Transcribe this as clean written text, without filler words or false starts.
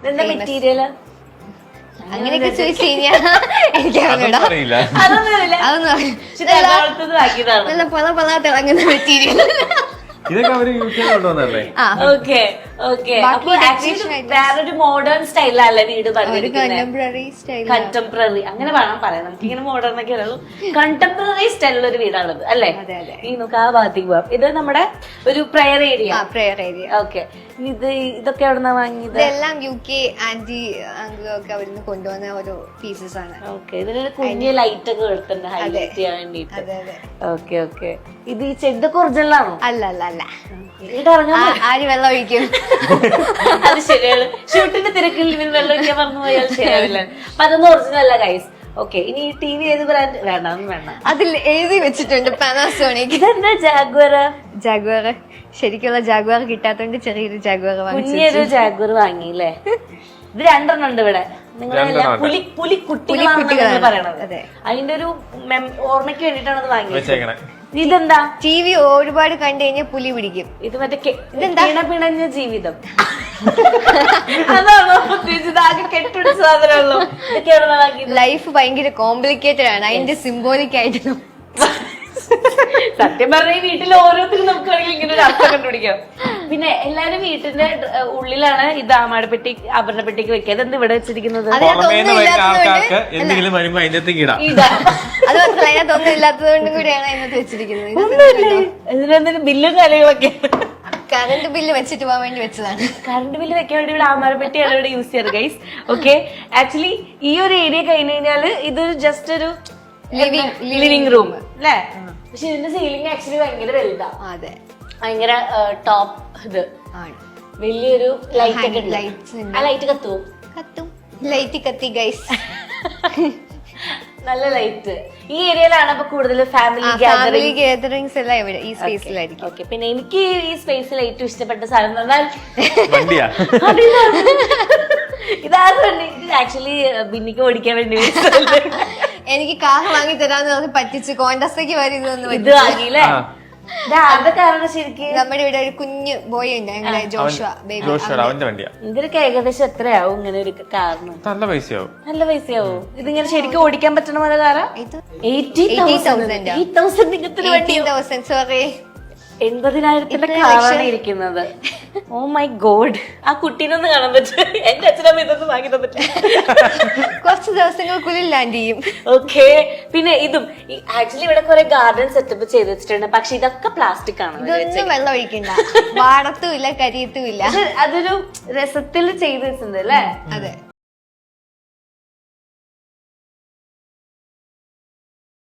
Material അങ്ങനെയൊക്കെ ചോദിച്ചു കഴിഞ്ഞാൽ എനിക്ക് നല്ല പല തിളങ്ങുന്ന മെറ്റീരിയൽ. ഇതൊക്കെ അവര് യൂട്യൂബിൽ കൊണ്ടുവന്നല്ലേ? Okay okay. അപ്പൊ വേറൊരു മോഡേൺ സ്റ്റൈലല്ലേ വീട് കണ്ടംപററി സ്റ്റൈൽ. കണ്ടംപററി അങ്ങനെ വേണം പറയാം. നമുക്ക് ഇങ്ങനെ മോഡേൺ ഒക്കെ അറിയുള്ളൂ. കണ്ടംപററി സ്റ്റൈലിലുള്ള ഒരു വീടാണത് അല്ലേ? ഈ നമുക്ക് ആ ഭാഗത്തേക്ക് പോവാം. ഇത് നമ്മുടെ ഒരു prayer area. Prayer area. Okay. ഇതൊക്കെ എവിടുന്നാ വാങ്ങിയത്? ഇതെല്ലാം UK ആന്റി ഒക്കെ അവിടുന്ന് കൊണ്ടുവന്ന ഓരോ പീസസ് ആണ്. ഓക്കെ. ഇതിനൊരു കുഞ്ഞ് ലൈറ്റ് ഒക്കെ എടുത്തിട്ടുണ്ട് ഹൈലൈറ്റ് ചെയ്യാൻ വേണ്ടിട്ട്. Okay okay. ഇത് ഈ ചെടിയൊക്കെ ഒറിജിനൽ ആണോ? അല്ല അല്ല അല്ല. ആര് വെള്ളം ഒഴിക്കും? അത് ശരിയാണ്. ഷൂട്ടിന്റെ തിരക്കിൽ ഇവൻ വെള്ളം ഒഴിക്കാൻ പറഞ്ഞു പോയാൽ ശരിയാവില്ല. അപ്പൊ അതൊന്നും ഒറിജിനൽ അല്ല ഗൈസ്. ഓക്കെ. ഇനി ഈ ടി വി ഏത് ബ്രാൻഡ്? വേണ്ട വേണ്ട. അതിൽ എഴുതി വെച്ചിട്ടുണ്ട് പാനാസോണിക്. ഇതെന്താ ജാഗ്വർ? ജാഗ്വർ. ശരിക്കുള്ള ജാഗ്വർ കിട്ടാത്തോണ്ട് ചെറിയൊരു ജാഗ്വർ വാങ്ങി. കുഞ്ഞൊരു ജാഗ്വർ വാങ്ങിയില്ലേ? ഇത് രണ്ടെണ്ണം ഉണ്ട് ഇവിടെ. നിങ്ങളെല്ലാം പുലിക്കുട്ടികളാണ് പറയണത്. അതിന്റെ ഒരു ഓർമ്മയ്ക്ക് വേണ്ടിട്ടാണ് അത് വാങ്ങിയത്. ഇതെന്താ? TV ഒരുപാട് കണ്ടു കഴിഞ്ഞാൽ പുലി പിടിക്കും. ഇത് മറ്റേ പിണഞ്ഞ ജീവിതം അതാണോ ഉദ്ദേശിച്ചത്? ആകെ കെട്ടുപിടിച്ച സാധനമുള്ളൂ. ലൈഫ് ഭയങ്കര കോംപ്ലിക്കേറ്റഡ് ആണ്. അതിന്റെ സിംബോളിക് ആയിട്ട് സത്യം പറഞ്ഞ ഈ വീട്ടിൽ ഓരോരുത്തരും നമുക്ക് വേണമെങ്കിൽ ഇങ്ങനെ ഒരു അർത്ഥം കണ്ടുപിടിക്കാം. പിന്നെ എല്ലാരും വീട്ടിന്റെ ഉള്ളിലാണ് ഇത് ആമാടപ്പെട്ടി ആഭരണപ്പെട്ടിക്ക് വെക്കുക. അതെന്ത് ഇവിടെ വെച്ചിരിക്കുന്നത്? ആൾക്കാർക്ക് എന്തെങ്കിലും വരുമ്പോ അതിനകത്തേക്ക് ഇടാം. അത് മാത്രമല്ല അതിനകത്തൊന്നും ഇല്ലാത്തത് കൊണ്ടും കൂടിയാണ് അതിനകത്ത് വെച്ചിരിക്കുന്നത്. ഇതിനെന്തെങ്കിലും ബില്ലും കാര്യങ്ങളൊക്കെ കറണ്ട് ബില്ല് വെച്ചിട്ട് പോകാൻ വേണ്ടി വെച്ചതാണ്. കറണ്ട് ബില്ല് വെക്കാൻ വേണ്ടി ഇവിടെ ആമാരപ്പെട്ടിയാണ് ഇവിടെ യൂസ് ചെയ്യാറ് ഗൈസ്. ഓക്കെ. ആക്ച്വലി ഈ ഒരു ഏരിയ കഴിഞ്ഞ് കഴിഞ്ഞാല് ഇതൊരു ജസ്റ്റ് ഒരു ലിവിംഗ് റൂം അല്ലേ? പക്ഷെ ഇതിന്റെ സീലിംഗ് ആക്ച്വലി ഭയങ്കര വലുതാ. അതെ, ഭയങ്കര ടോപ്പ് ഇത് വലിയൊരു ലൈറ്റ് ഒക്കെ ഉണ്ട്. ആ ലൈറ്റ് കത്തും ലൈറ്റ് കത്തി ഗൈസ്. നല്ല ലൈറ്റ്. ഈ ഏരിയയിലാണ് അപ്പൊ കൂടുതൽ ഫാമിലി ഗാദറിംഗ്സ് എല്ലാം ഇവിടെ ഈ സ്പേസിലായിരിക്കും. ഓക്കെ. പിന്നെ എനിക്ക് ഈ സ്പേസിൽ ഏറ്റവും ഇഷ്ടപ്പെട്ട സാധനം എന്ന് പറഞ്ഞാൽ ഇതാണ് വണ്ടി. ഇത് ആക്ച്വലി ബിന്നിക്ക് ഓടിക്കാൻ വേണ്ടി എനിക്ക് കാർ വാങ്ങി തരാന്ന് പറഞ്ഞ് പറ്റിച്ച് കോണ്ടസ്റ്റയ്ക്ക് വരെ ഇത് വാങ്ങിയില്ലേ? കാരണം ശരിക്കും നമ്മുടെ ഇവിടെ ഒരു കുഞ്ഞു ബോയ് ഉണ്ട്, ഞങ്ങളുടെ ജോഷുവ ബേബി. ഇതിനൊക്കെ ഏകദേശം എത്രയാവും ഇങ്ങനെ ഒരു കാറിന്? നല്ല പൈസയാവും. നല്ല പൈസയാവും. ഇതിങ്ങനെ ശരിക്കും ഓടിക്കാൻ പറ്റണ പോലെ കാറാ? 80,000 സോറി 80,000 കാറാണ് ഇരിക്കുന്നത്. Oh my God. ആ കുട്ടീനൊന്ന് കാണാൻ പറ്റും. എന്റെ അച്ഛനമ്മ ഇതൊന്നും വാങ്ങി തന്നിട്ട് കുറച്ച് ദിവസങ്ങൾക്കുള്ളിൽ ലാൻഡ് ചെയ്യും. ഓക്കെ. പിന്നെ ഇതും ആക്ച്വലി ഇവിടെ കുറെ ഗാർഡൻ സെറ്റപ്പ് ചെയ്ത് വെച്ചിട്ടുണ്ട്. പക്ഷെ ഇതൊക്കെ പ്ലാസ്റ്റിക് ആണ്. ഇതൊന്നും വെള്ളം ഒഴിക്കണ്ട, വാടത്തും ഇല്ല കരിയത്തും ഇല്ല. അതൊരു രസത്തിൽ ചെയ്ത് വെച്ചിട്ടുണ്ട് അല്ലേ? അതെ.